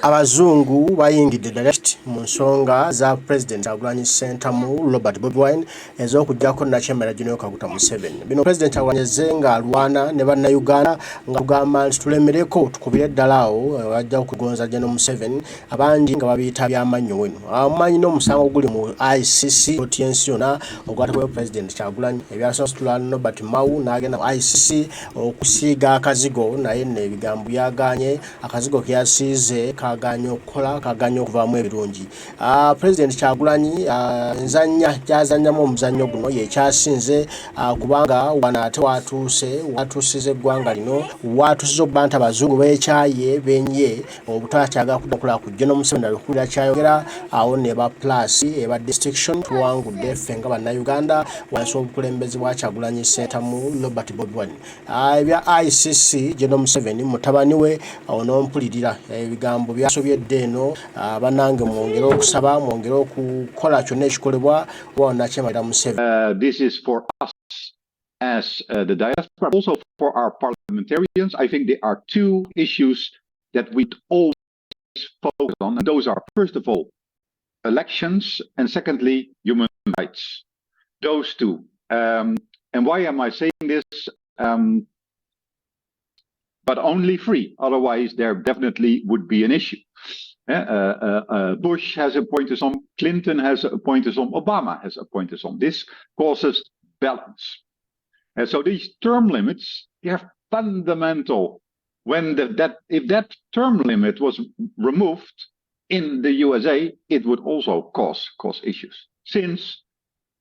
Abazungu bayingidde direct mu nsonga za President Kyagulanyi Ssentamu Robert Bobi Wine ez'okuggyako Nakyemera Junior Kaguta Museveni. Bino President Kyagulanyi nga alwana ne bannayuganda nga kugamba nti tulemereko tukubire ddala awo bajja okugonza Jeno Museveni abangi nga babiyita by'amannyo wino. Amanyi n'omusango guli mu ICC otiensi yonna ogwateekwayo President Kyagulanyi ebyasasitula Robert Mao n'agenda mu ICC okusiiga akazigo naye nno ebigambo byaganye akazigo kyasiize kaganya okukola kaganya okuvaamu ebirungi. President Kyagulanyi nzanya gyazannyamu omuzannyo guno yekyasinze kubanga wano ate watuusiza eggwanga lino watuusiza okuba nti abazungu beekyaye benye obutakyagala kudda ku Jeno Museveni alikuulira kyayogera awo ne ba plus eba distinction tuwangudde ffe nga bannayuganda wansi obukulembeze bwa Kyagulanyi Ssentamu Robert Bobi Wine. Ebya ICC Jeno Museveni mutabani we onompulirira ebigambo byasobyedde eno banange mwongere okusaba mwongere okukola kyonna ekikolebwa Nakyemera Museveni. This is for us as the diaspora, also for our parliamentarians. I think there are two issues that we always focus on, and those are, first of all, elections, and secondly, human rights. Those two. And why am I saying this? But only three, otherwise there definitely would be an issue. Bush has appointed some, Clinton has appointed some, Obama has appointed some. This causes balance. And so these term limits, they are fundamental. When if that term limit was removed in the USA, it would also cause issues. Since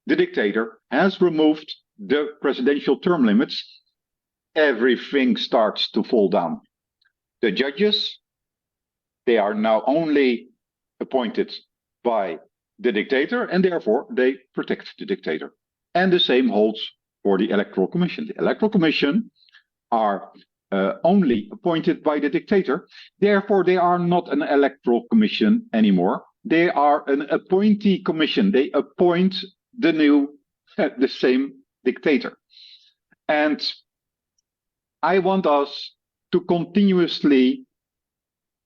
the dictator has removed the presidential term limits, everything starts to fall down. The judges, they are now only appointed by the dictator, and therefore they protect the dictator. And the same holds for the Electoral Commission. The Electoral Commission are only appointed by the dictator. Therefore, they are not an Electoral Commission anymore. They are an appointee commission. They appoint the same dictator. And I want us to continuously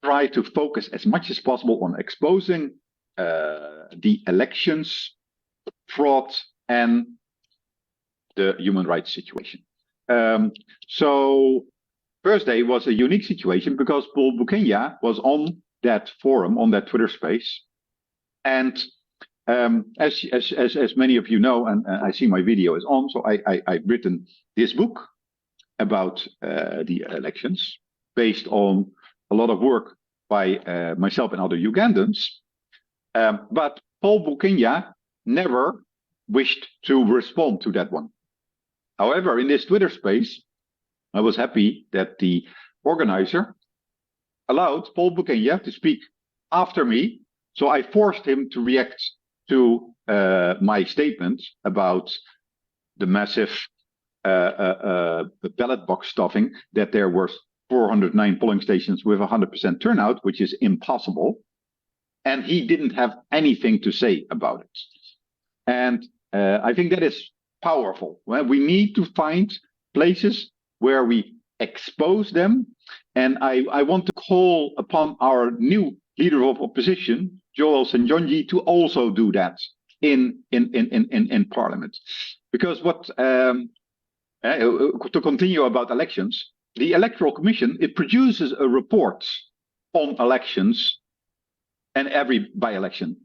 try to focus as much as possible on exposing the elections, fraud, and the human rights situation. So Thursday was a unique situation because Paul Bukenya was on that forum, on that Twitter space. And as many of you know, and I see my video is on, so I've written this book about the elections based on a lot of work by myself and other Ugandans. But Paul Bukenya never wished to respond to that one. However, in this Twitter space, I was happy that the organizer allowed Paul Bukenya to speak after me. So I forced him to react to my statement about the massive ballot box stuffing, that there were 409 polling stations with 100% turnout, which is impossible. And he didn't have anything to say about it. And I think that is powerful. Well, we need to find places where we expose them. And I want to call upon our new leader of opposition, Joel Senjonji, to also do that in Parliament. Because what to continue about elections, the Electoral Commission, it produces a report on elections and every by-election.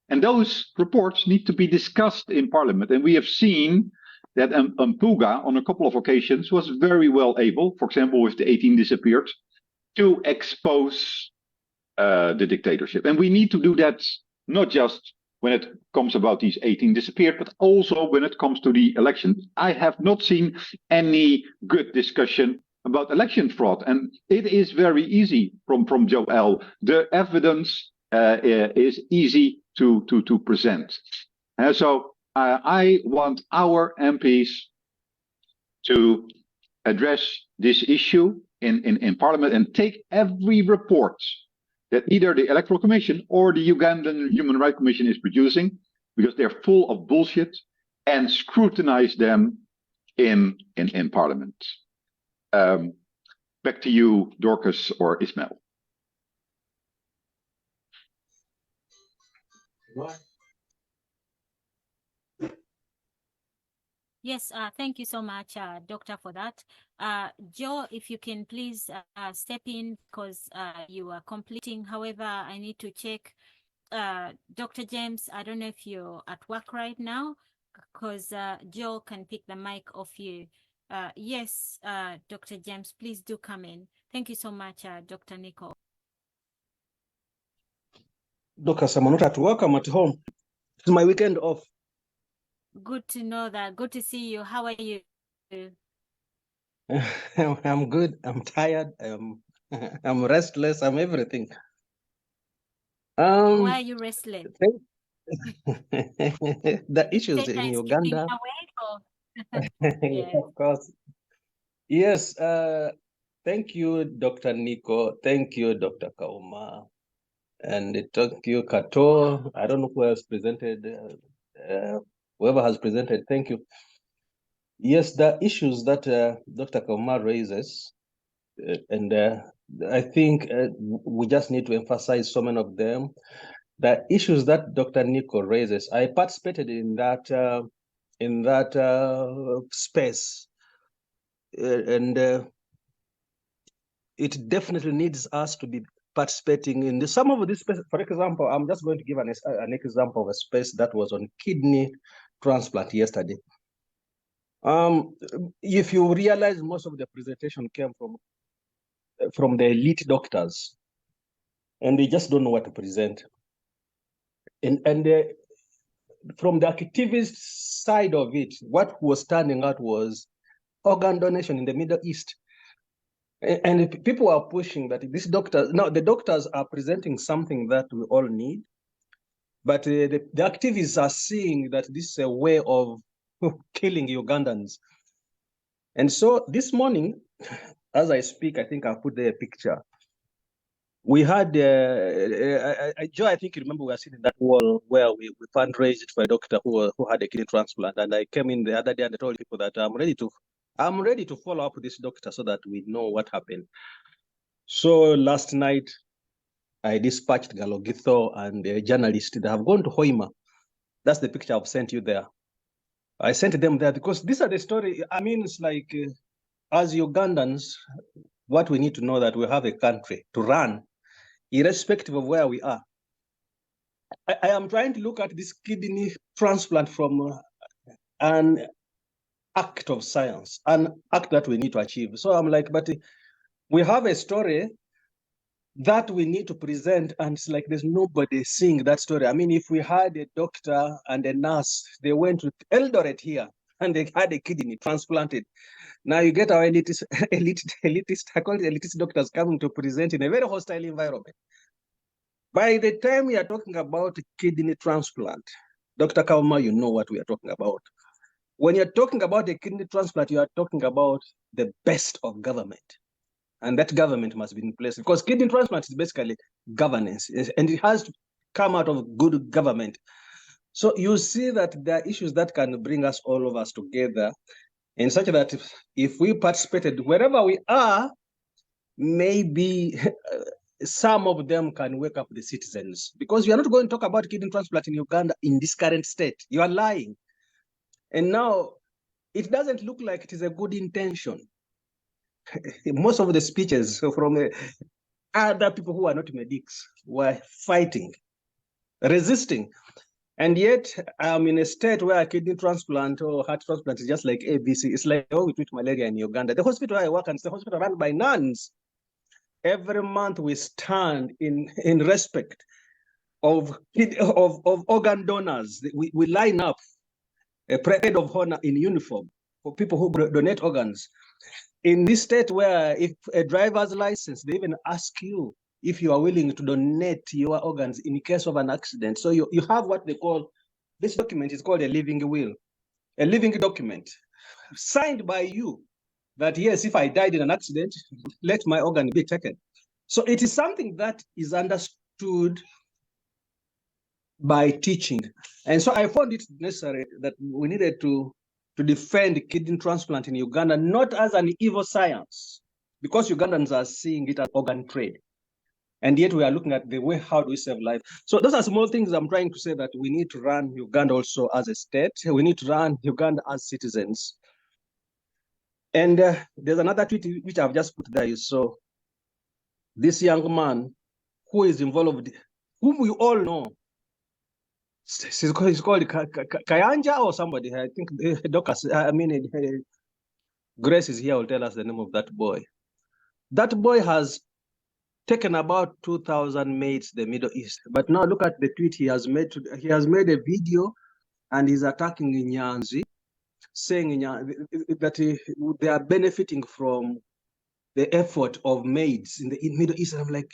And those reports need to be discussed in Parliament. And we have seen that Mpuga, on a couple of occasions, was very well able, for example, with the 18 disappeared, to expose the dictatorship. And we need to do that not just when it comes about these 18 disappeared, but also when it comes to the election. I have not seen any good discussion about election fraud. And it is very easy from Joel. The evidence is easy to present. So I want our MPs to address this issue in Parliament and take every report that either the Electoral Commission or the Ugandan Human Rights Commission is producing, because they're full of bullshit, and scrutinize them in Parliament. Back to you, Dorcas or Ismail. Yes, thank you so much, Doctor, for that. Joe, if you can please step in because you are completing. However, I need to check. Dr. James, I don't know if you're at work right now because Joe can pick the mic off you. Yes, Dr. James, please do come in. Thank you so much, Dr. Nico. Doctor, I'm not at work, I'm at home. It's my weekend off. Good to know that. Good to see you. How are you? I'm good. I'm tired. I'm restless. I'm everything. Why are you restless? The issues in Uganda. Yes. Of course. Yes. Thank you, Dr. Nico. Thank you, Dr. Kauma. And thank you, Kato. I don't know who else presented. Whoever has presented, thank you. Yes, the issues that Dr. Kauma raises, and I think we just need to emphasize so many of them. The issues that Dr. Nico raises, I participated in that space, and it definitely needs us to be participating in some of this space. For example, I'm just going to give an example of a space that was on kidney transplant yesterday. If you realize, most of the presentation came from the elite doctors, and they just don't know what to present. And from the activist side of it, what was standing out was organ donation in the Middle East. And people are pushing that these doctors, now the doctors are presenting something that we all need, but the activists are seeing that this is a way of killing Ugandans. And so this morning, as I speak, I think I'll put there a picture. We had, Joe, I think you remember we were sitting in that wall where we fundraised for a doctor who had a kidney transplant. And I came in the other day and I told people that I'm ready to follow up with this doctor so that we know what happened. So last night, I dispatched Galogitho and a journalist. They have gone to Hoima. That's the picture I've sent you there. I sent them there because these are the story. I mean, it's like, as Ugandans, what we need to know that we have a country to run, irrespective of where we are. I am trying to look at this kidney transplant from an act of science, an act that we need to achieve. So I'm like, but we have a story that we need to present, and it's like there's nobody seeing that story. I mean, if we had a doctor and a nurse, they went to Eldoret here and they had a kidney transplanted. Now you get our elitist, I call it elitist doctors coming to present in a very hostile environment. By the time we are talking about kidney transplant, Dr. Kauma, you know what we are talking about. When you're talking about a kidney transplant, you are talking about the best of government. And that government must be in place because kidney transplant is basically governance, and it has to come out of good government. So you see that there are issues that can bring us, all of us together, in such that if we participated wherever we are, maybe some of them can wake up the citizens, because you are not going to talk about kidney transplant in Uganda in this current state. You are lying. And now it doesn't look like it is a good intention. Most of the speeches from other people who are not medics were fighting, resisting. And yet I'm in a state where a kidney transplant or heart transplant is just like ABC. It's like, oh, we treat malaria in Uganda. The hospital I work at is the hospital run by nuns. Every month we stand in respect of organ donors. We line up a parade of honor in uniform for people who donate organs. In this state where if a driver's license, they even ask you if you are willing to donate your organs in case of an accident. So you have what they call, this document is called a living will, a living document signed by you that, yes, if I died in an accident, let my organ be taken. So it is something that is understood by teaching. And so I found it necessary that we needed to to defend kidney transplant in Uganda, not as an evil science, because Ugandans are seeing it as organ trade. And yet we are looking at the way, how do we save life? So those are small things I'm trying to say, that we need to run Uganda also as a state. We need to run Uganda as citizens. And there's another tweet which I've just put there. So this young man who is involved, whom we all know, he's called Kayanja or somebody. I think Grace is here, will tell us the name of that boy. That boy has taken about 2,000 maids in the Middle East. But now look at the tweet he has made. He has made a video and he's attacking Nyanzi, saying that they are benefiting from the effort of maids in the Middle East. And I'm like,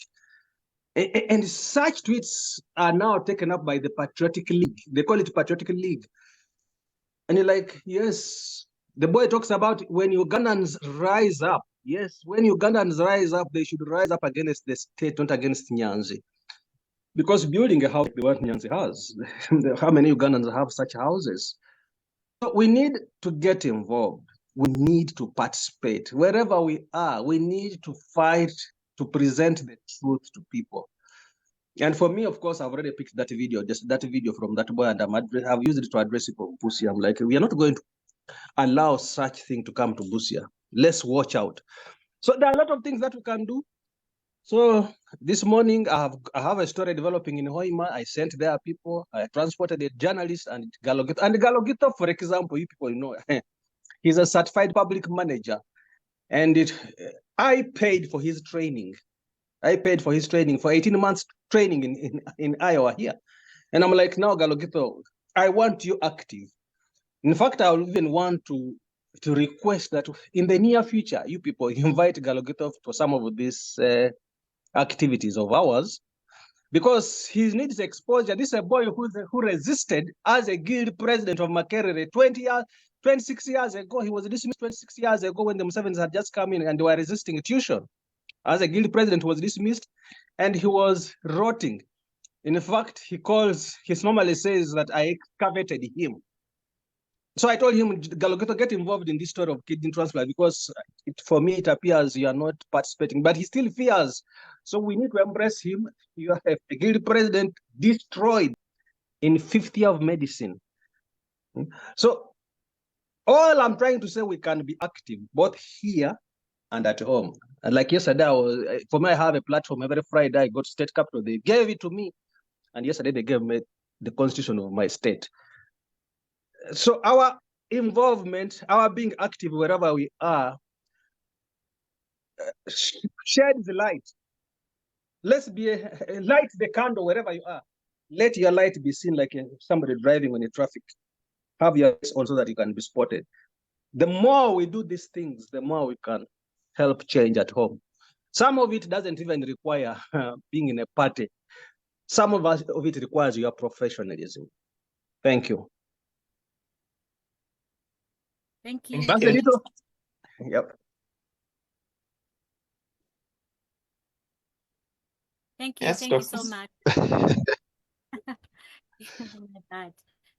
and such tweets are now taken up by the Patriotic League. They call it Patriotic League. And you're like, yes, the boy talks about when Ugandans rise up. Yes, when Ugandans rise up, they should rise up against the state, not against Nyanzi. Because building a house, the what Nyanzi has, how many Ugandans have such houses? So we need to get involved. We need to participate. Wherever we are, we need to fight to present the truth to people. And for me, of course, I've already picked that video, just that video from that boy, and I've used it to address it for Busia. I'm like, we are not going to allow such thing to come to Busia. Let's watch out. So there are a lot of things that we can do. So this morning, I have a story developing in Hoima. I sent there people. I transported a journalist and Galogito. And Galogito, for example, you people know, he's a certified public manager. And I paid for his training. I paid for his training for 18 months training in Iowa here. And I'm like, now, Galogito, I want you active. In fact, I would even want to request that in the near future, you people invite Galogito for some of these activities of ours, because he needs exposure. This is a boy who resisted as a guild president of Makerere 26 years ago. He was dismissed 26 years ago when the Musevens had just come in and they were resisting tuition. As a guild president, was dismissed and he was rotting. In fact, he normally says that I excavated him. So I told him, Galogito, get involved in this story of kidney transplant, because for me, it appears you are not participating, but he still fears. So we need to embrace him. You have a guild president destroyed in 50 years of medicine. So all I'm trying to say, we can be active, both here and at home. And like yesterday, for me, I have a platform every Friday. I go to state capital. They gave it to me. And yesterday, they gave me the constitution of my state. So our involvement, our being active wherever we are, shed the light. Let's be light the candle wherever you are. Let your light be seen like somebody driving on the traffic. Have your eyes also that you can be spotted. The more we do these things, the more we can help change at home. Some of it doesn't even require being in a party. Some of it requires your professionalism. Thank you. Thank you. That's a little. Yep. Thank you. Yes, Thank you Dr. so much.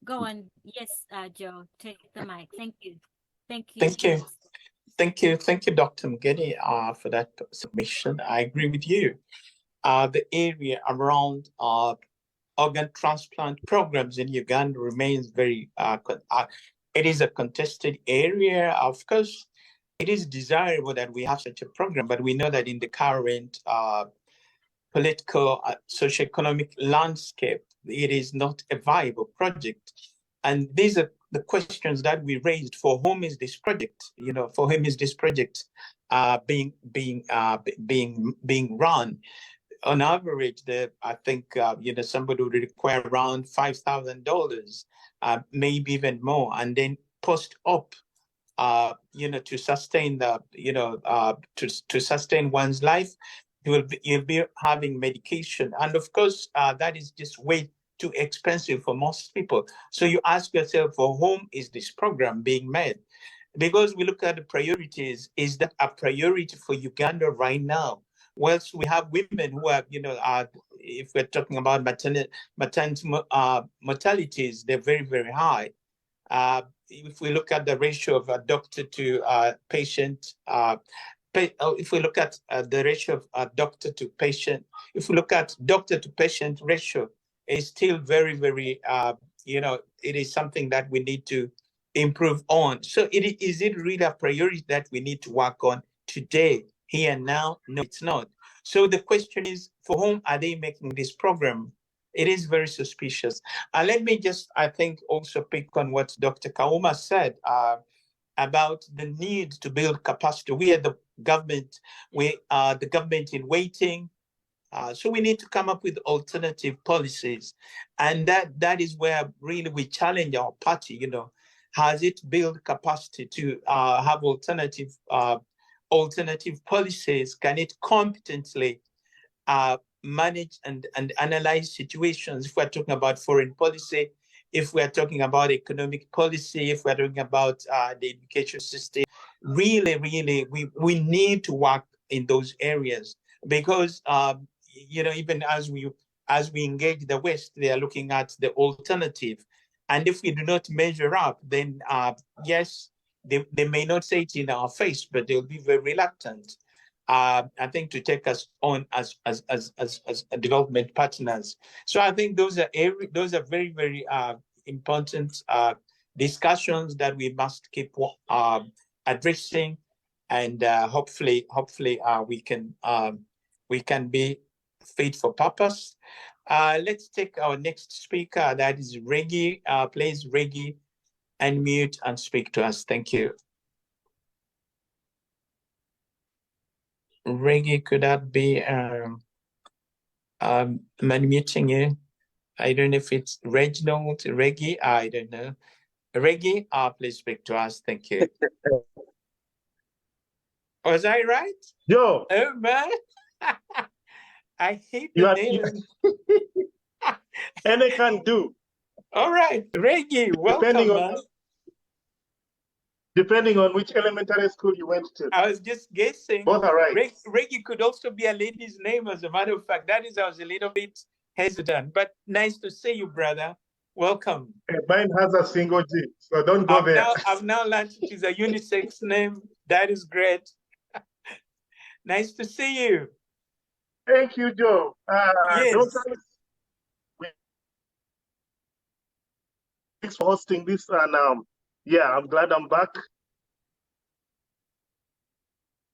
Go on. Yes, Joe, take the mic. Thank you. Thank you. Thank you. Thank you. Thank you, Dr. Mgeni, for that submission. I agree with you. The area around organ transplant programs in Uganda remains very, it is a contested area. Of course, it is desirable that we have such a program, but we know that in the current political, socioeconomic landscape, it is not a viable project. And these are the questions that we raised. For whom is this project? You know, for whom is this project being run? On average, I think somebody would require around $5,000, maybe even more, and then post op, to sustain to sustain one's life. You'll be having medication, and of course, that is just way too expensive for most people. So you ask yourself, for whom is this program being made? Because we look at the priorities, is that a priority for Uganda right now? Whilst we have women who are, if we're talking about maternity mortalities, they're very, very high. if we look at the ratio of a doctor to patient, if we look at the ratio of doctor to patient, if we look at doctor to patient ratio, it's still very, very, it is something that we need to improve on. So is it really a priority that we need to work on today, here and now? No, it's not. So the question is, for whom are they making this program? It is very suspicious. Let me just, I think, also pick on what Dr. Kauma said about the need to build capacity. We are the government, we are the government in waiting. So we need to come up with alternative policies. And that is where really we challenge our party, has it built capacity to have alternative policies? Can it competently manage and analyze situations? If we're talking about foreign policy, if we're talking about economic policy, if we're talking about the education system, really, we need to work in those areas, because even as we engage the West, they are looking at the alternative. And if we do not measure up, then yes, they may not say it in our face, but they'll be very reluctant, I think, to take us on as development partners. So I think those are very, very important discussions that we must keep addressing, and hopefully we can be fit for purpose. Let's take our next speaker. That is Reggie. Please, Reggie, unmute and speak to us. Thank you. Reggie, could that be unmuting you? I don't know if it's Reginald, Reggie, I don't know. Reggie, please speak to us. Thank you. Was I right? Yo. Oh man. I hate the name. And I can do. All right, Reggie, welcome. Depending on which elementary school you went to. I was just guessing. Both are right. Reggie could also be a lady's name, as a matter of fact. That is, I was a little bit hesitant, but nice to see you, brother. Welcome. Mine has a single G, so don't go there. I've now learned it is a unisex name. That is great. Nice to see you. Thank you, Joe. Yes. Thanks for hosting this, and yeah, I'm glad I'm back.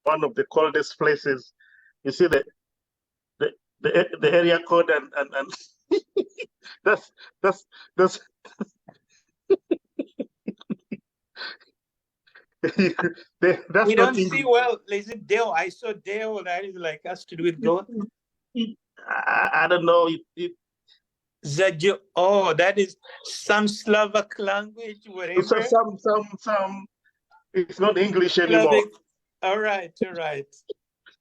One of the coldest places. You see the area code and that's that's we don't see well. Is it Dale? I saw Dale. That is like has to do with God. I don't know. Oh, that is some Slovak language, whatever. Some. It's not English anymore. Slavic. All right.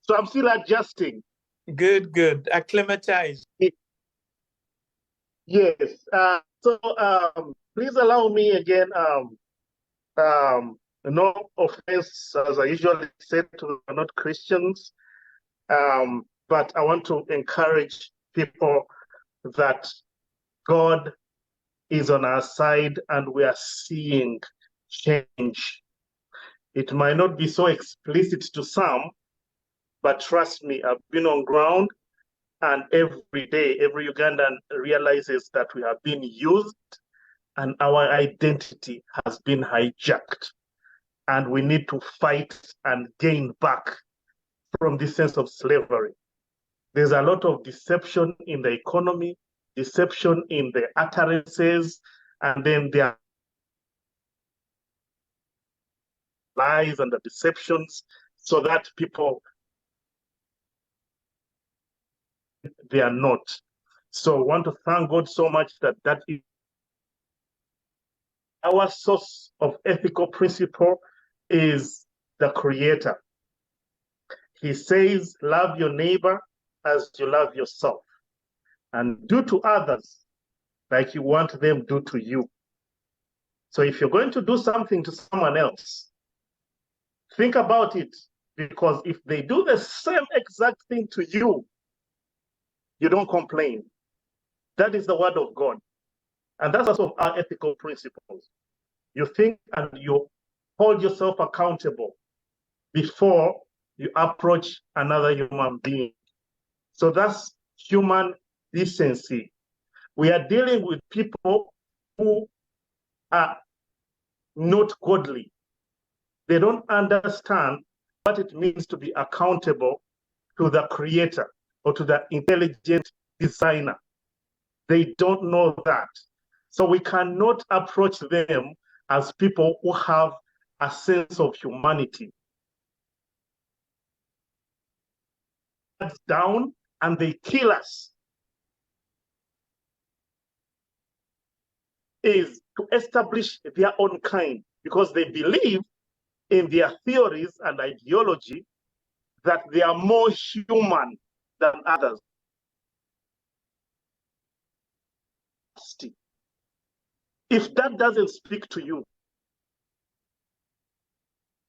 So I'm still adjusting. Good. Acclimatize. Yes. So please allow me again. No offense, as I usually say to not Christians, but I want to encourage people that God is on our side and we are seeing change. It might not be so explicit to some, but trust me, I've been on ground, and every day, every Ugandan realizes that we have been used and our identity has been hijacked. And we need to fight and gain back from this sense of slavery. There's a lot of deception in the economy, deception in the utterances, and then there are lies and the deceptions, so that people, they are not. So I want to thank God so much that is our source of ethical principle is the Creator. He says, love your neighbor as you love yourself, and do to others like you want them to do to you. So if you're going to do something to someone else, think about it, because if they do the same exact thing to you, you don't complain. That is the word of God. And that's also our ethical principles. You think and you hold yourself accountable before you approach another human being. So that's human decency. We are dealing with people who are not godly. They don't understand what it means to be accountable to the creator or to the intelligent designer. They don't know that. So we cannot approach them as people who have a sense of humanity. Down and they kill us is to establish their own kind, because they believe in their theories and ideology that they are more human than others. If that doesn't speak to you,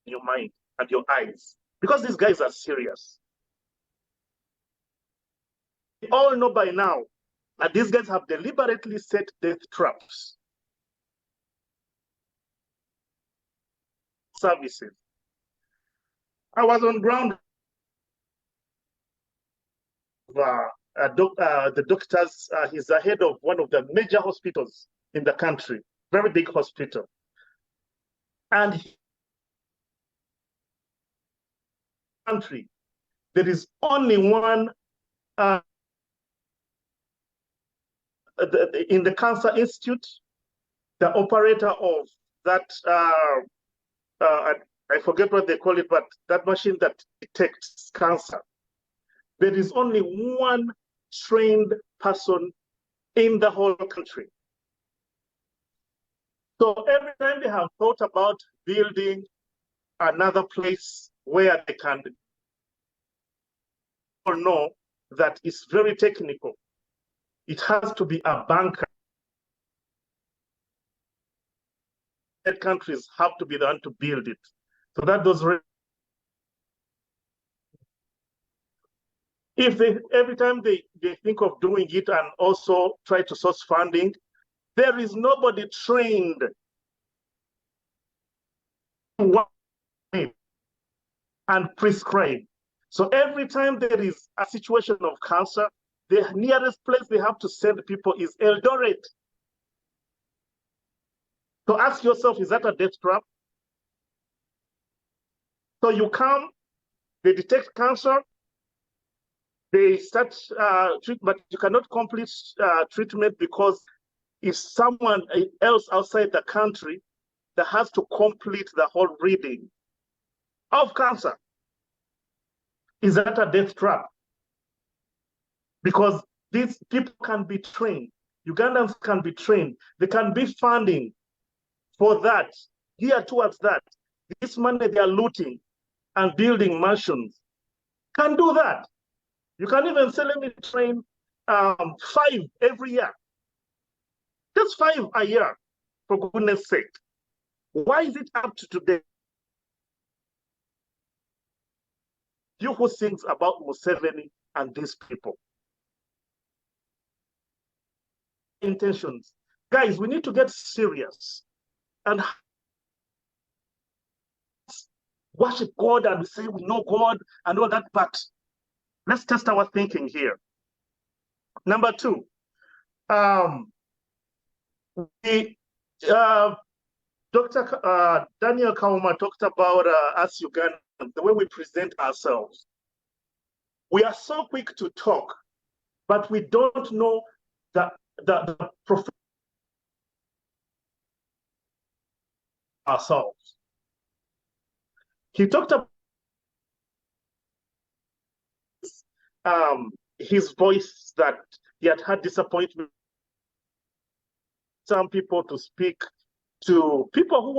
your mind and your eyes, because these guys are serious. We all know by now that these guys have deliberately set death traps. Services. I was on ground. The doctors, he's the head of one of the major hospitals in the country, very big hospital. And country, there is only one in the Cancer Institute, the operator of that, I forget what they call it, but that machine that detects cancer. There is only one trained person in the whole country. So every time they have thought about building another place where they can know that it's very technical, it has to be a bunker. Countries have to be the one to build it. So that does. If they, every time they think of doing it and also try to source funding, there is nobody trained and prescribe. So every time there is a situation of cancer, the nearest place they have to send people is Eldoret. So ask yourself, is that a death trap? So you come, they detect cancer, they start treatment, but you cannot complete treatment because if someone else outside the country that has to complete the whole reading of cancer. Is that a death trap? Because these people can be trained. Ugandans can be trained. There can be funding for that, geared towards that. This money they are looting and building mansions can do that. You can even say, let me train 5 every year. Just 5 a year, for goodness sake. Why is it up to today? You who thinks about Museveni and these people. Intentions. Guys, we need to get serious and worship God and say we know God and all that, but let's test our thinking here. Number 2, Dr. Daniel Kauma talked about us Ugandans, the way we present ourselves. We are so quick to talk, but we don't know the profession ourselves. He talked about his voice, that he had disappointment. Some people to speak to people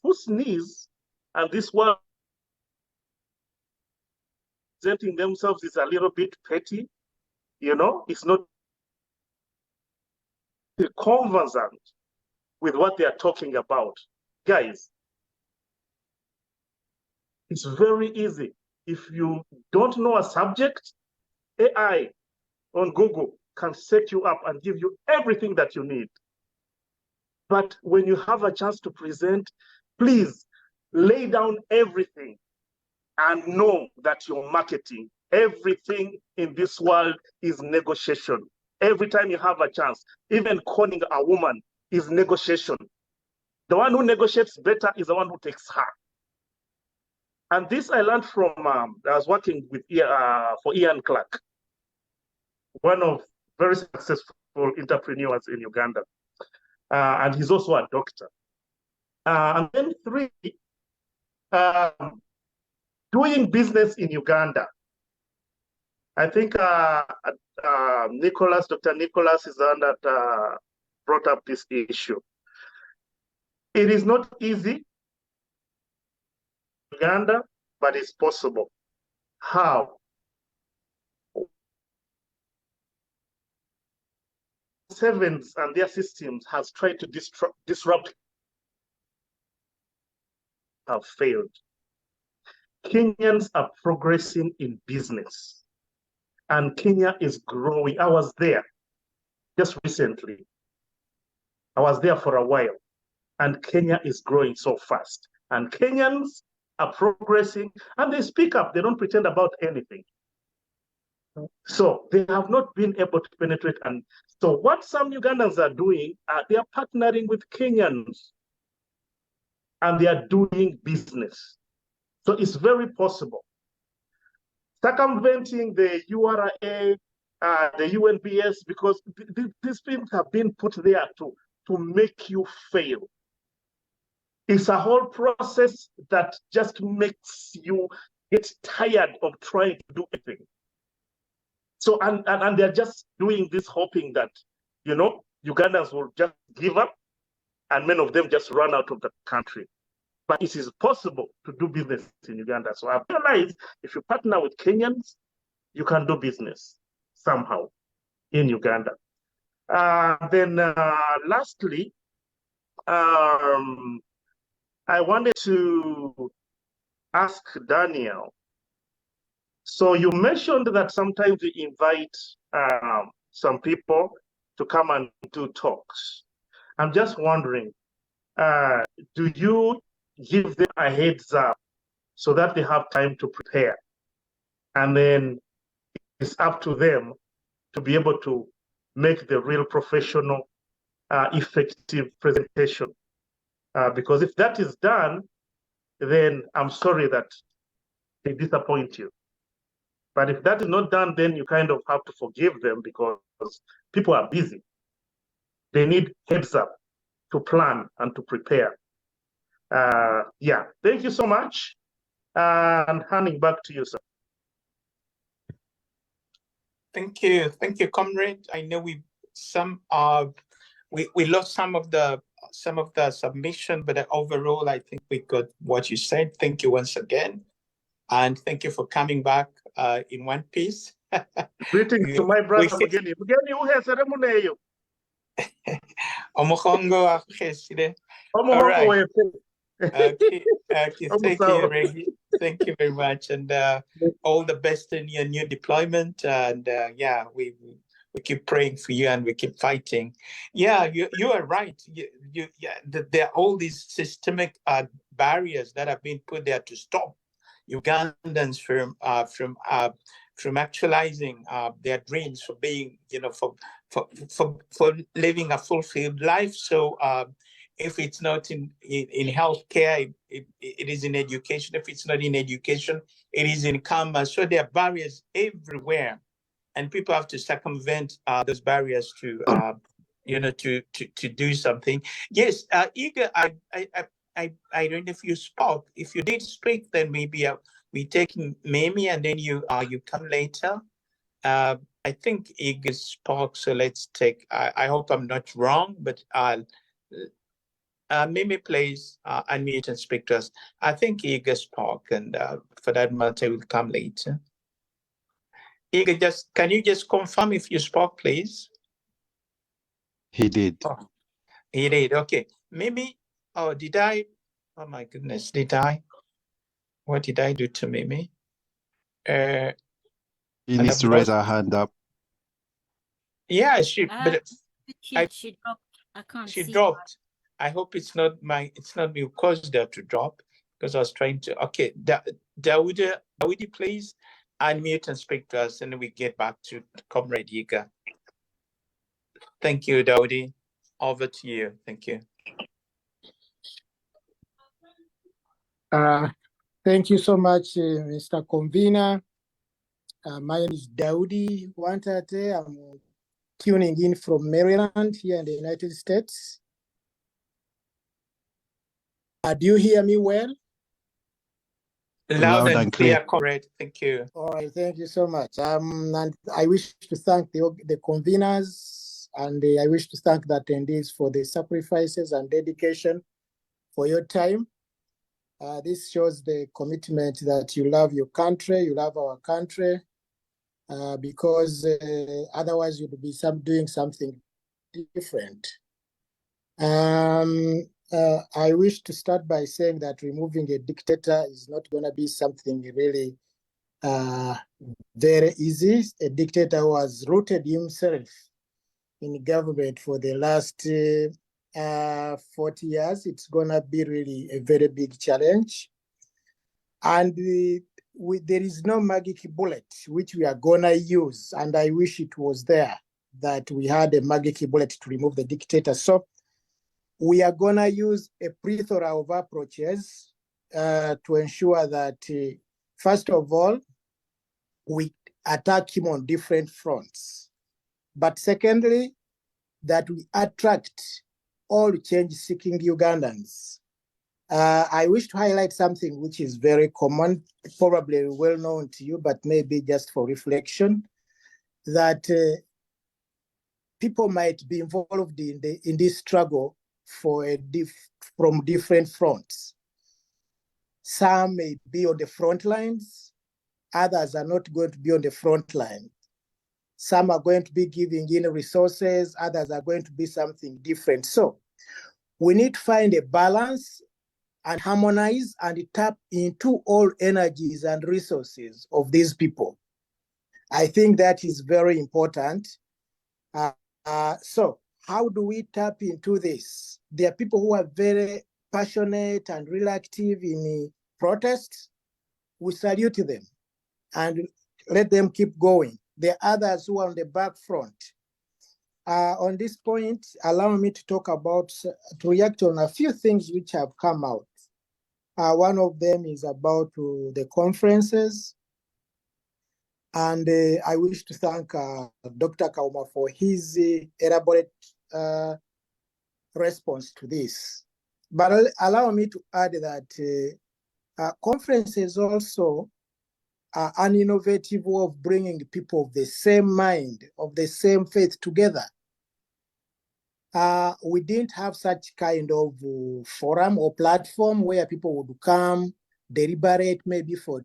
who sneeze, and this one presenting themselves is a little bit petty, you know, it's not conversant with what they are talking about. Guys, it's very easy. If you don't know a subject, AI on Google can set you up and give you everything that you need. But when you have a chance to present, please lay down everything and know that you're marketing. Everything in this world is negotiation. Every time you have a chance, even calling a woman is negotiation. The one who negotiates better is the one who takes her. And this I learned from, I was working with for Ian Clark, one of very successful entrepreneurs in Uganda. And he's also a doctor. And then 3, doing business in Uganda. I think Dr. Nicholas is the one that brought up this issue. It is not easy, Uganda, but it's possible. How? Sevens and their systems has tried to disrupt, have failed. Kenyans are progressing in business, and Kenya is growing. I was there just recently. I was there for a while, and Kenya is growing so fast. And Kenyans are progressing, and they speak up. They don't pretend about anything. So they have not been able to penetrate. And so what some Ugandans are doing, they are partnering with Kenyans, and they are doing business. So it's very possible. Circumventing the URA, the UNBS, because these things have been put there to make you fail. It's a whole process that just makes you get tired of trying to do everything. So, and they're just doing this hoping that, you know, Ugandans will just give up and many of them just run out of the country. But it is possible to do business in Uganda. So I've realized if you partner with Kenyans, you can do business somehow in Uganda. Then lastly, I wanted to ask Daniel. So you mentioned that sometimes you invite some people to come and do talks. I'm just wondering, do you give them a heads up so that they have time to prepare? And then it's up to them to be able to make the real professional, effective presentation. Because if that is done, then I'm sorry that they disappoint you. But if that is not done, then you kind of have to forgive them because people are busy. They need heads up to plan and to prepare. Yeah, thank you so much. And handing back to you, sir. Thank you, comrade. I know we lost some of the submission, but overall, I think we got what you said. Thank you once again, and thank you for coming back in one piece. Greetings to my brother Mugeni. Mugeni, who has a remuneyo? Omokongo akeside. All right. Okay, thank you, Reggie. Thank you very much, and all the best in your new deployment. And yeah, we keep praying for you, and we keep fighting. Yeah, you are right. There are all these systemic barriers that have been put there to stop Ugandans from actualizing their dreams, for being, you know, for living a fulfilled life. So if it's not in healthcare, it is in education. If it's not in education, it is in commerce. So there are barriers everywhere, and people have to circumvent those barriers to you know, to do something. Yes, Igor, I don't know if you spoke. If you did speak, then maybe we take Mimi, and then you come later. I think Igor spoke, so let's take. I hope I'm not wrong, but Mimi, please unmute and speak to us. I think Igor spoke, and for that matter, will come later. Igor, can you just confirm if you spoke, please? He did. Oh, he did. Okay. Mimi, oh, did I? Oh my goodness, did I? What did I do to Mimi? He needs to raise her hand up. Yeah, she dropped. I can't. She dropped. I hope it's not me who caused that to drop, because I was trying to. Okay, Dawoodi, please unmute and speak to us, and then we get back to Comrade Yiga. Thank you, Dawoodi. Over to you. Thank you. Thank you so much, Mr. Convener. My name is Dawoodi Wantate. I'm tuning in from Maryland here in the United States. Do you hear me well? Loud and clear, correct. Thank you. All right, thank you so much. And I wish to thank the conveners, and I wish to thank the attendees for the sacrifices and dedication for your time. This shows the commitment that you love your country, you love our country, because otherwise you'd be doing something different. I wish to start by saying that removing a dictator is not going to be something really very easy. A dictator who has rooted himself in government for the last 40 years, it's going to be really a very big challenge. And there is no magic bullet which we are going to use. And I wish it was there, that we had a magic bullet to remove the dictator. So we are going to use a plethora of approaches to ensure that, first of all, we attack him on different fronts. But secondly, that we attract all change-seeking Ugandans. I wish to highlight something which is very common, probably well known to you, but maybe just for reflection, that people might be involved in this struggle from different fronts. Some may be on the front lines, others are not going to be on the front line. Some are going to be giving in resources, others are going to be something different. So we need to find a balance and harmonize and tap into all energies and resources of these people. I think that is very important. So how do we tap into this? There are people who are very passionate and really active in protests. We salute them and let them keep going. There are others who are on the back front. On this point, allow me to talk about, to react on a few things which have come out. One of them is about the conferences. And I wish to thank Dr. Kauma for his elaborate response to this. But allow me to add that conferences also are an innovative way of bringing people of the same mind, of the same faith together. We didn't have such kind of forum or platform where people would come, deliberate maybe for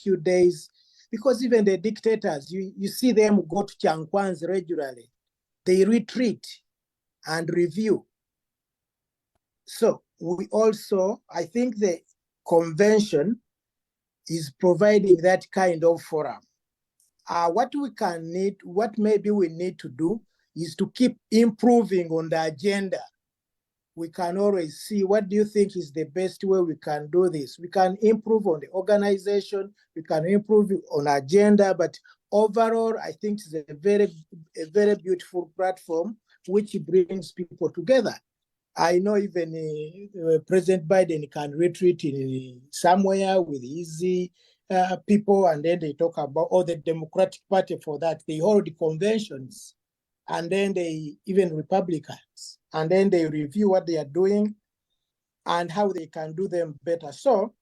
few days, because even the dictators, you see them go to Chankwanz regularly. They retreat and review. So we also, I think the convention is providing that kind of forum. What maybe we need to do is to keep improving on the agenda. We can always see, what do you think is the best way we can do this? We can improve on the organization, we can improve on agenda, but overall, I think it's a very beautiful platform which brings people together. I know even President Biden can retreat in somewhere with his people, and then they talk about, or the Democratic Party for that, they hold conventions, and then even Republicans, and then they review what they are doing and how they can do them better. So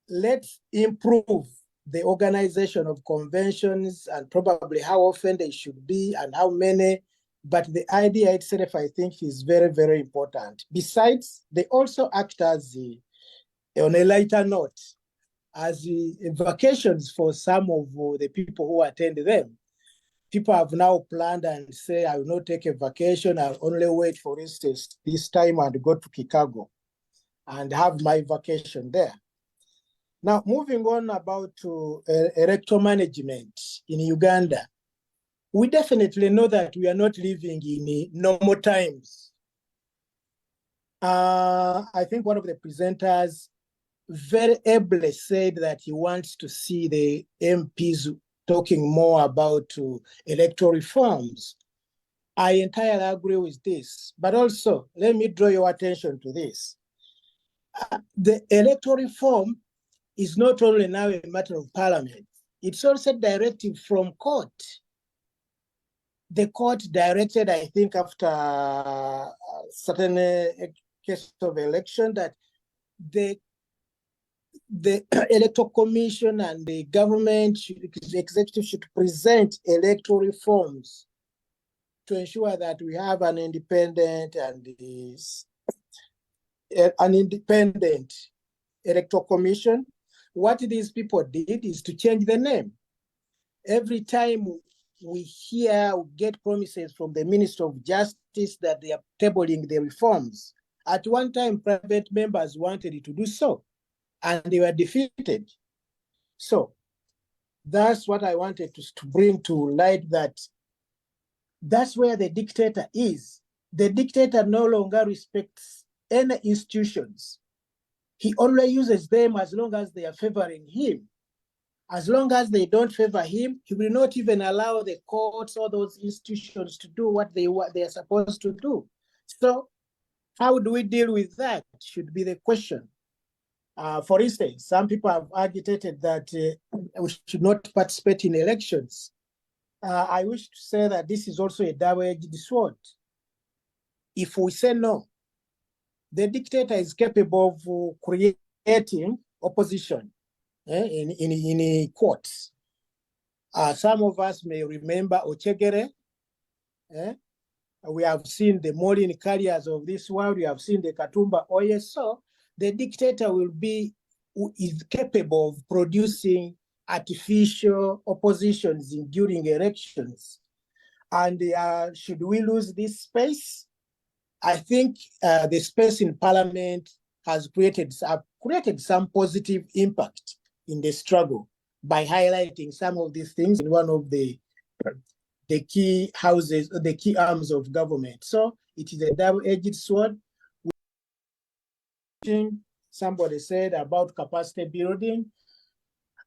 let's improve the organization of conventions and probably how often they should be and how many. But the idea itself, I think, is very, very important. Besides, they also act as, on a lighter note, as vacations for some of the people who attend them. People have now planned and say, I will not take a vacation, I'll only wait, for instance, this time and go to Chicago and have my vacation there. Now, moving on about electoral management in Uganda. We definitely know that we are not living in normal times. I think one of the presenters very ably said that he wants to see the MPs talking more about electoral reforms. I entirely agree with this, but also let me draw your attention to this. The electoral reform is not only now a matter of parliament, it's also directive from court. The court directed, I think, after a certain case of election, that the electoral commission and the government, the executive should present electoral reforms to ensure that we have an independent electoral commission. What these people did is to change the name. Every time we get promises from the Minister of Justice that they are tabling the reforms. At one time, private members wanted to do so, and they were defeated. So that's what I wanted to bring to light, that's where the dictator is. The dictator no longer respects any institutions. He only uses them as long as they are favoring him. As long as they don't favor him, he will not even allow the courts or those institutions to do what they are supposed to do. So how do we deal with that should be the question. For instance, some people have agitated that we should not participate in elections. I wish to say that this is also a double-edged sword. If we say no, the dictator is capable of creating opposition in courts. Some of us may remember Ochegere. We have seen the Morin carriers of this world. We have seen the Katumba Oye. So the dictator is capable of producing artificial oppositions during elections. And should we lose this space? I think the space in parliament has created some positive impact in the struggle by highlighting some of these things in one of the key houses, the key arms of government. So it is a double-edged sword. Somebody said about capacity building.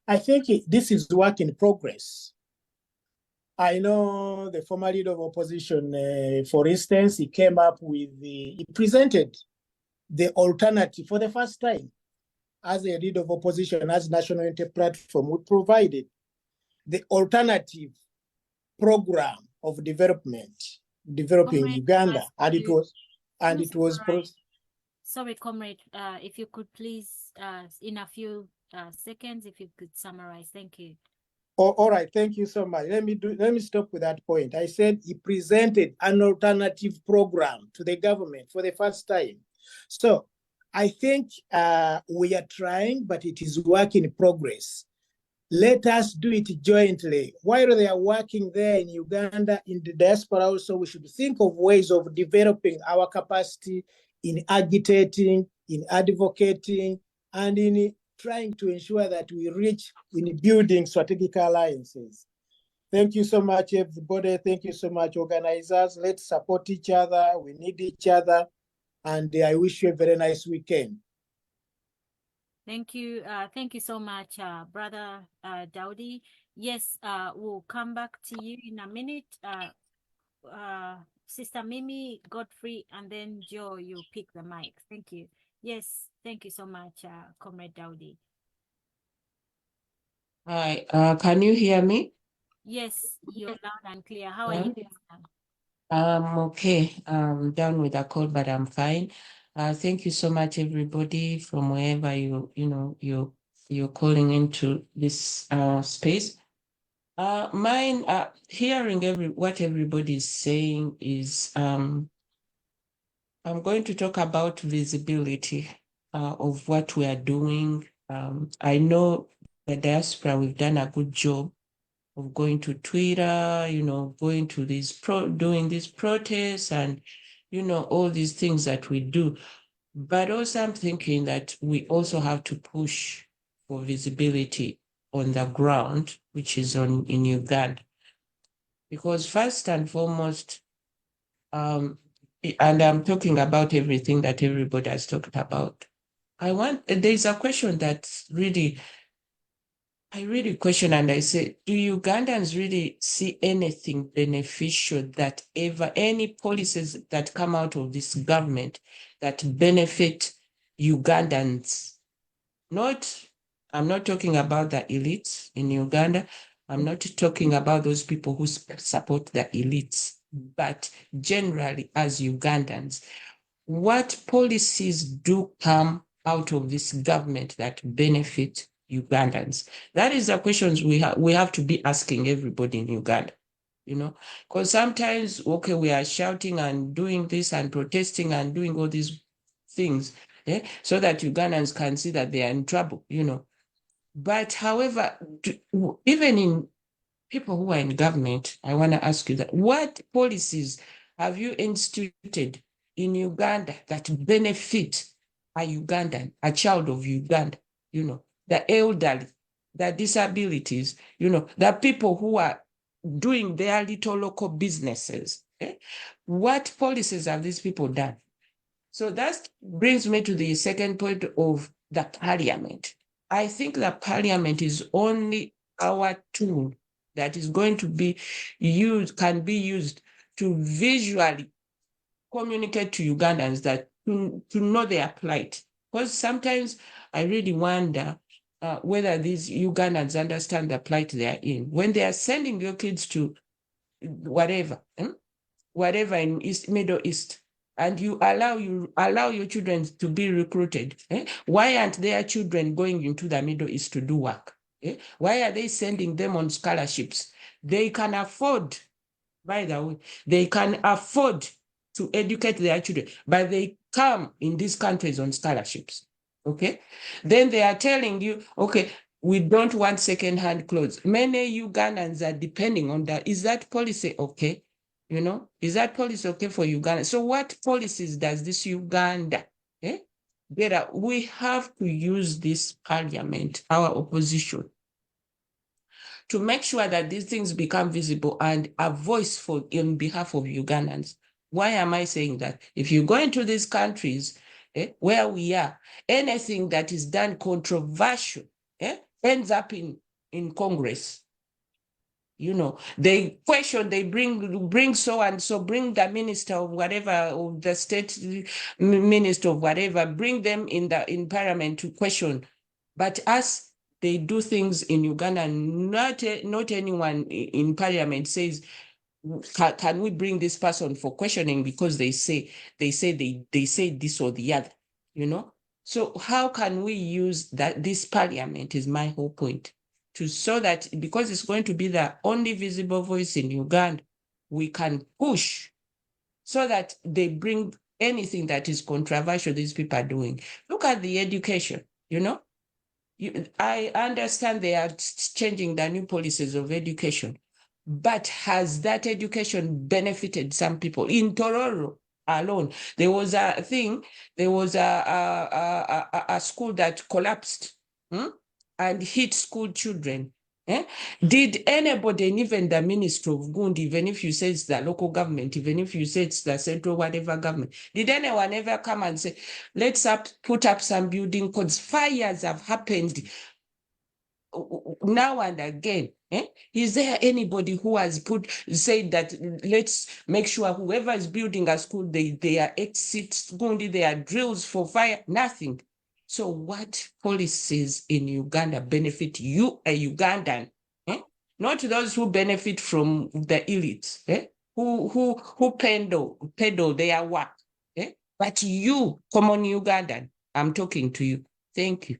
I think this is work in progress. I know the former leader of opposition, for instance, he presented the alternative for the first time as a leader of opposition, as National Unity Platform. We provided the alternative program of developing Uganda, and it was. Sorry, comrade, if you could please, in a few seconds, if you could summarize. Thank you. All right, thank you so much. Let me stop with that point. I said he presented an alternative program to the government for the first time. So I think we are trying, but it is work in progress. Let us do it jointly. While they are working there in Uganda, in the diaspora also, we should think of ways of developing our capacity in agitating, in advocating, and in trying to ensure that we reach in building strategic alliances. Thank you so much, everybody. Thank you so much, organizers. Let's support each other. We need each other. And I wish you a very nice weekend. Thank you. Thank you so much, Brother Daudi. Yes, we'll come back to you in a minute. Sister Mimi, Godfrey, and then Joe, you pick the mic. Thank you. Yes, thank you so much, Comrade Daudi. Hi, can you hear me? Yes, you're loud and clear. How are you? Okay. I'm down with a cold, but I'm fine. Thank you so much, everybody, from wherever you're calling into this space. Hearing what everybody is saying is I'm going to talk about visibility of what we are doing. I know the diaspora, we've done a good job of going to Twitter, going to doing these protests and, all these things that we do. But also I'm thinking that we also have to push for visibility on the ground, which is in Uganda. Because first and foremost, and I'm talking about everything that everybody has talked about. There's a question that I really question, and I say, do Ugandans really see anything beneficial that any policies that come out of this government that benefit Ugandans? I'm not talking about the elites in Uganda. I'm not talking about those people who support the elites, but generally as Ugandans, what policies do come out of this government that benefit Ugandans? That is the questions we have to be asking everybody in Uganda, because sometimes, okay, we are shouting and doing this and protesting and doing all these things, so that Ugandans can see that they are in trouble, But however, even in people who are in government, I want to ask you that, what policies have you instituted in Uganda that benefit a Ugandan, a child of Uganda, the elderly, the disabilities, the people who are doing their little local businesses? What policies have these people done? So that brings me to the second point of the parliament. I think the parliament is only our tool that is going to be can be used to visually communicate to Ugandans that to know their plight. Because sometimes I really wonder whether these Ugandans understand the plight they are in. When they are sending your kids to whatever in Middle East, and you allow your children to be recruited, why aren't their children going into the Middle East to do work? Why are they sending them on scholarships? They can afford, by the way, they can afford to educate their children, but they come in these countries on scholarships, okay? Then they are telling you, okay, we don't want second-hand clothes. Many Ugandans are depending on that. Is that policy okay? Is that policy okay for Uganda? So what policies does this Uganda get out? We have to use this parliament, our opposition, to make sure that these things become visible and a voice in behalf of Ugandans. Why am I saying that? If you go into these countries where we are, anything that is done controversial ends up in Congress. They question, they bring so and so, bring the minister of whatever, or the state minister of whatever, bring them in parliament to question. But as they do things in Uganda, not anyone in parliament says, can we bring this person for questioning because they say this or the other, So how can we use this parliament is my whole point. So that, because it's going to be the only visible voice in Uganda, we can push so that they bring anything that is controversial these people are doing. Look at the education, I understand they are changing the new policies of education, but has that education benefited some people? In Tororo alone, there was a school that collapsed and hit school children. Did anybody, and even the Minister of Gund, even if you say it's the local government, even if you say it's the central whatever government, did anyone ever come and say, let's put up some building codes? Fires have happened now and again. Is there anybody who has said that let's make sure whoever is building a school, they are exits, there are drills for fire? Nothing. So what policies in Uganda benefit you, a Ugandan? Not those who benefit from the elites, who peddle their work. But you, common Ugandan, I'm talking to you. Thank you.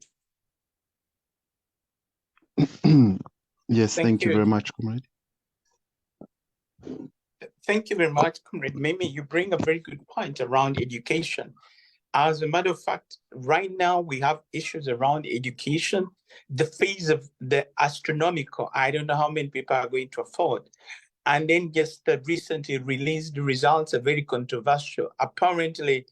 Yes, thank you very much, Comrade. Thank you very much, Comrade. Mimi, you bring a very good point around education. As a matter of fact, right now we have issues around education. The fees of the astronomical, I don't know how many people are going to afford. And then just the recently released results are very controversial. Apparently,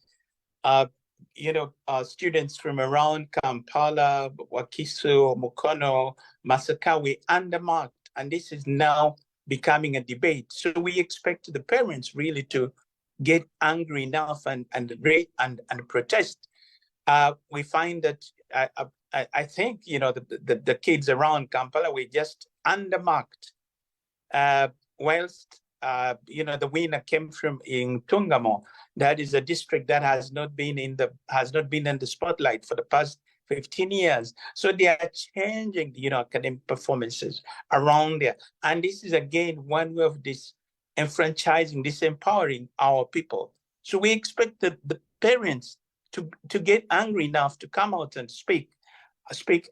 students from around Kampala, Wakiso, Mukono, Masakawe undermarked, and this is now becoming a debate. So we expect the parents really to get angry enough and protest, we find that I think, you know, the kids around Kampala were just undermarked. Whilst you know, the winner came from in Tungamo, that is a district that has not been in the spotlight for the past 15 years. So they are changing, you know, academic performances around there. And this is again one way of this enfranchising, disempowering our people. So we expect the parents to get angry enough to come out and speak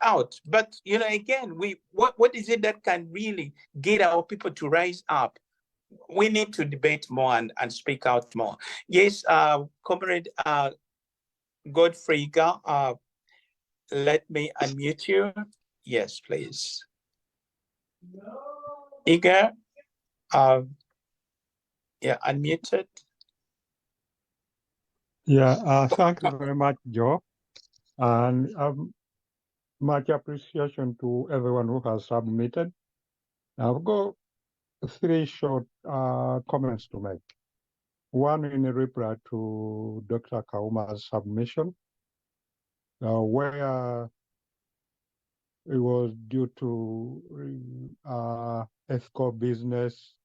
out. But, you know, again, what is it that can really get our people to rise up? We need to debate more and speak out more. Yes, Comrade Godfrey, let me unmute you. Yes, please. Iga, yeah, unmuted. Yeah, thank you very much, Joe. And much appreciation to everyone who has submitted. I've got three short comments to make. One in reply to Dr. Kauma's submission, where it was due to ethical business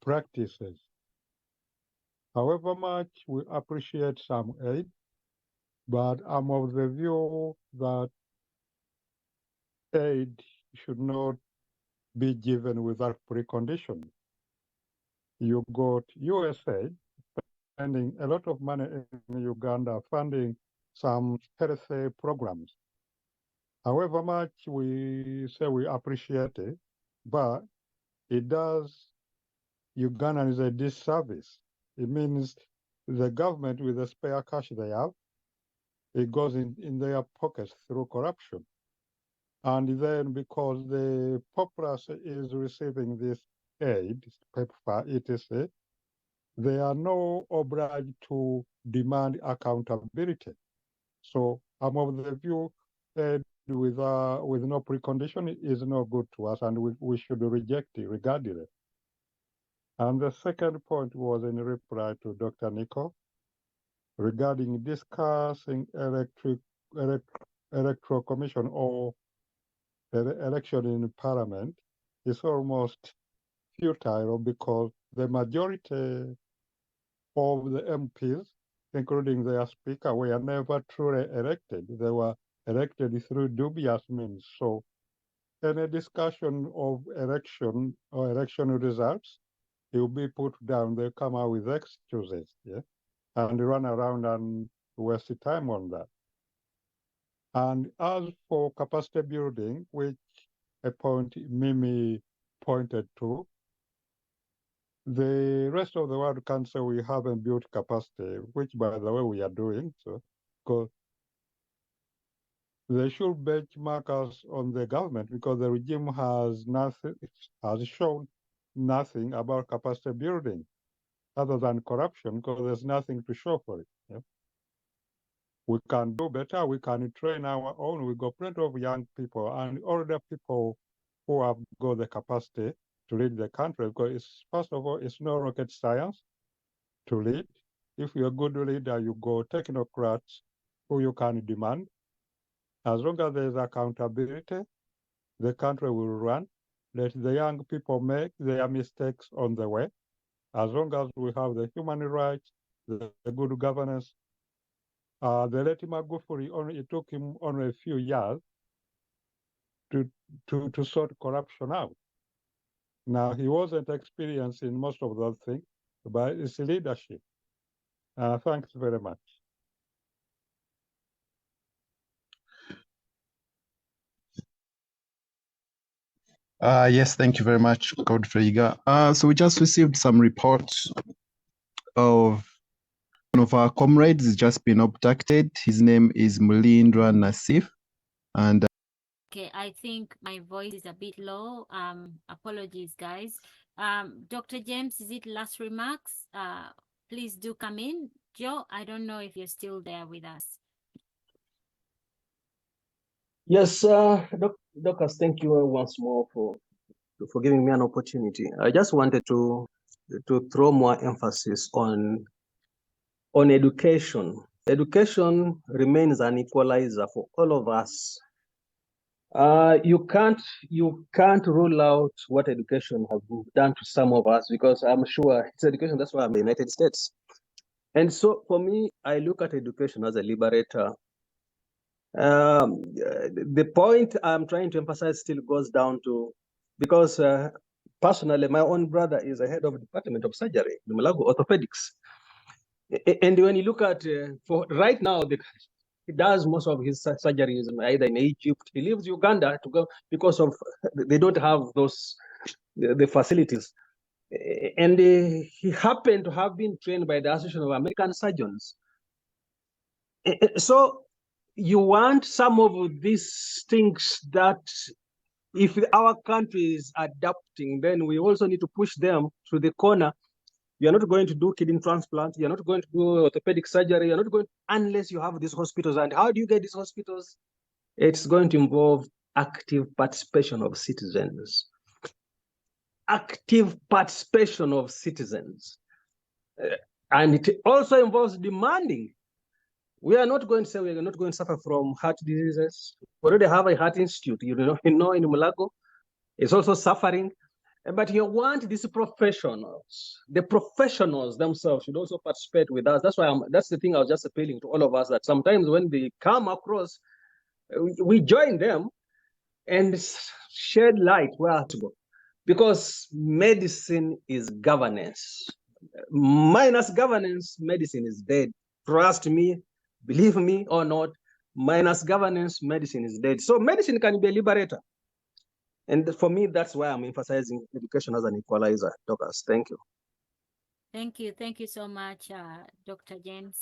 practices. However much we appreciate some aid, but I'm of the view that aid should not be given without precondition. You got USA spending a lot of money in Uganda funding some health programs. However much we say we appreciate it, but it does Ugandans a disservice. It means the government, with the spare cash they have, it goes in their pockets through corruption. And then because the populace is receiving this aid, PEPFAR, etc., they are no obliged to demand accountability. So I'm of the view aid with no precondition is no good to us, and we should reject it regardless. And the second point was in reply to Dr. Nico regarding discussing electoral commission or the election in parliament is almost futile because the majority of the MPs, including their speaker, were never truly elected. They were elected through dubious means. So any discussion of election or election results, it will be put down. They come out with excuses, yeah, and run around and waste time on that. And as for capacity building, which a point Mimi pointed to, the rest of the world can say we haven't built capacity, which by the way we are doing. So, because they should benchmark us on the government because the regime has shown nothing about capacity building other than corruption, because there's nothing to show for it. Yeah? We can do better. We can train our own. We got plenty of young people and older people who have got the capacity to lead the country. Because first of all, it's no rocket science to lead. If you're a good leader, you go technocrats who you can demand. As long as there's accountability, the country will run. Let the young people make their mistakes on the way. As long as we have the human rights, the good governance. The late Magufuli, it took him only a few years to sort corruption out. Now, he wasn't experienced in most of those things, but it's leadership. Thanks very much. Yes, thank you very much, Godfrey. So we just received some reports of one of our comrades has just been abducted. His name is Mulindra Nassif. And okay, I think my voice is a bit low. Apologies, guys. Dr. James, is it last remarks? Please do come in. Joe, I don't know if you're still there with us. Yes, Doctors, thank you once more for giving me an opportunity. I just wanted to to throw more emphasis on education. Education remains an equalizer for all of us. You can't rule out what education has done to some of us, because I'm sure it's education. That's why I'm in the United States. And so for me, I look at education as a liberator. The point I'm trying to emphasize still goes down to, because personally, my own brother is a head of the Department of Surgery, the Malago Orthopedics. And when you look at, for right now, he does most of his surgeries either in Egypt. He leaves Uganda to go because of they don't have the facilities. And he happened to have been trained by the Association of American Surgeons. So you want some of these things that, if our country is adapting, then we also need to push them to the corner. You're not going to do kidney transplant. You're not going to do orthopedic surgery. You're not going unless you have these hospitals. And how do you get these hospitals? It's going to involve active participation of citizens. Active participation of citizens. And it also involves demanding. We are not going to say we're not going to suffer from heart diseases. We already have a heart institute, you know in Mulago. It's also suffering. But you want these professionals. The professionals themselves should also participate with us. That's why that's the thing I was just appealing to all of us, that sometimes when they come across, we join them and shed light where to go. Because medicine is governance. Minus governance, medicine is dead. Trust me, believe me or not, minus governance, medicine is dead. So medicine can be a liberator. And for me, that's why I'm emphasizing education as an equalizer. Doctors, thank you. Thank you. Thank you so much, Dr. James,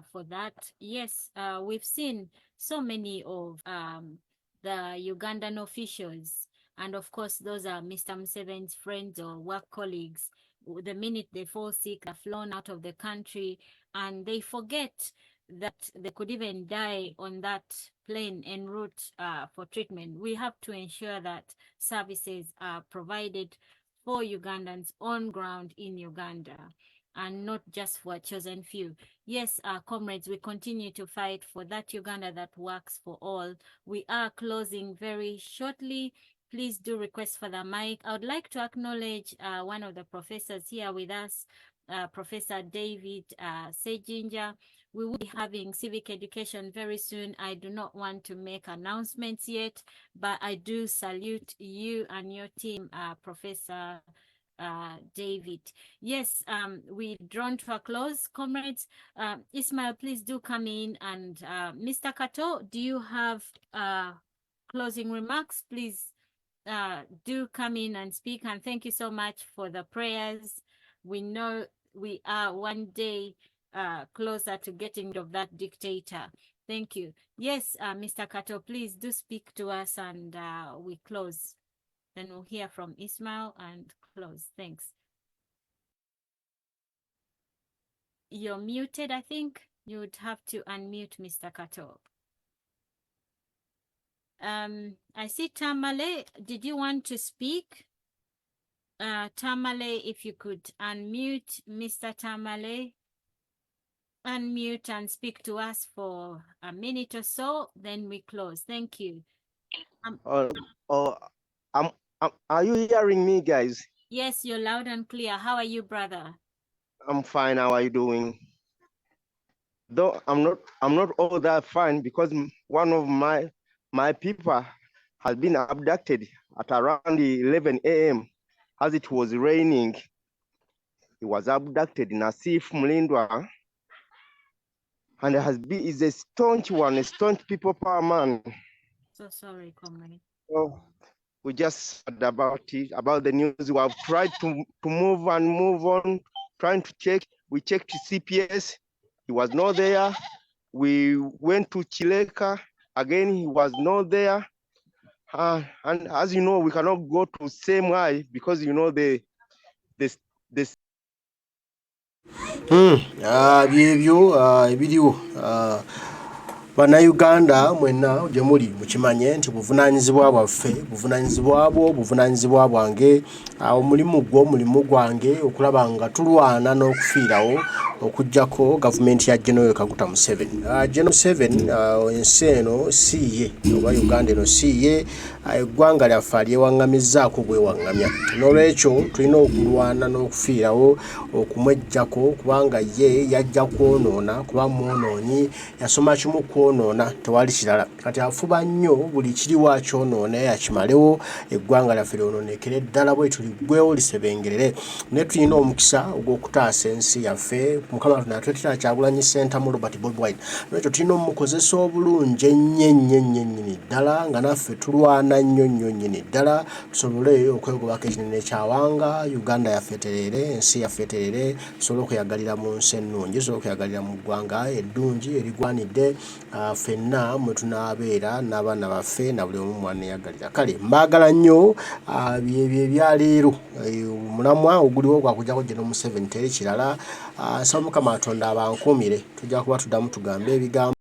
for that. Yes, we've seen so many of the Ugandan officials, and of course, those are Mr. Museveni's friends or work colleagues. The minute they fall sick, they're flown out of the country, and they forget that they could even die on that plane en route for treatment. We have to ensure that services are provided for Ugandans on ground in Uganda, and not just for a chosen few. Yes, comrades, we continue to fight for that Uganda that works for all. We are closing very shortly. Please do request for the mic. I would like to acknowledge one of the professors here with us, Professor David Sejinja. We will be having civic education very soon. I do not want to make announcements yet, but I do salute you and your team, Professor David. Yes, we drawn to a close, comrades. Ismail, please do come in, and Mr. Kato, do you have closing remarks? Please do come in and speak, and thank you so much for the prayers. We know we are one day closer to getting rid of that dictator. Thank you. Yes, Mr. Kato, please do speak to us, and we close. Then we'll hear from Ismail and close. Thanks. You're muted, I think. You would have to unmute, Mr. Kato. I see Tamale. Did you want to speak? Tamale, if you could unmute, Mr. Tamale. Unmute and speak to us for a minute or so, then we close. Thank you. Are you hearing me, guys? Yes, you're loud and clear. How are you, brother? I'm fine. How are you doing? Though I'm not all that fine, because one of my people has been abducted at around 11 a.m. as it was raining. He was abducted in Asif Mlindwa, and is a staunch one, a staunch people power man. So sorry, comrade. So we just heard about it, about the news. We have tried to move on, trying to check. We checked CPS. He was not there. We went to Chileka. Again, he was not there. And as you know, we cannot go to same eye, because you know the byebyo ebiriwo Bannayuganda mwenna gye muli mukimanye nti buvunaanyizibwa bwaffe, buvunaanyizibwa bwo, buvunaanyizibwa bwange, omulimu gwo, mulimu gwange okulaba nga tulwana n'okufiirawo okuggyako gavumenti ya General Kaguta Museveni. General Museveni ensi eno si ye, oba Uganda eno si ye, eggwanga lyaffe alyewaŋŋamizzaako bwewaŋŋamya. N'olwekyo tulina okulwana n'okufiirawo okumweggyako kubanga ye yajja kwonoona kuba mwonoonyi, yasoma kimu kwonoona tewali kirala. Kati afuba nnyo buli kiriwo akyonoone yakimalewo, eggwanga lyaffe lyonoonekere ddala bwe tuliggwewo lisebengerere. Ne tulina omukisa ogw'okutaasa ensi yaffe. Mukama tunatwetera Kyagulanyi Ssentamu Robert Bobi Wine. N'ekyo tulina omukozesa obulungi ennyo ddala nga naffe tulwana nnyo nnyini ddala tusobole okwegobako ekinene kyawanga, Uganda yaffe eterere, ensi yaffe eterere, tusobole okuyagalira mu nsi ennungi, tusobole okuyagalira mu ggwanga eddungi erigwanidde ffenna mwe tunaabeera n'abaana baffe na buli omu mwaneyagalira. Kale mbaagala nnyo, byebyo ebyaleero, omulamwa oguliwo gwakujjako General Museveni teri kirala. Nsaba Mukama Katonda abankuumire, tujja kuba tuddamu tugambe ebigambo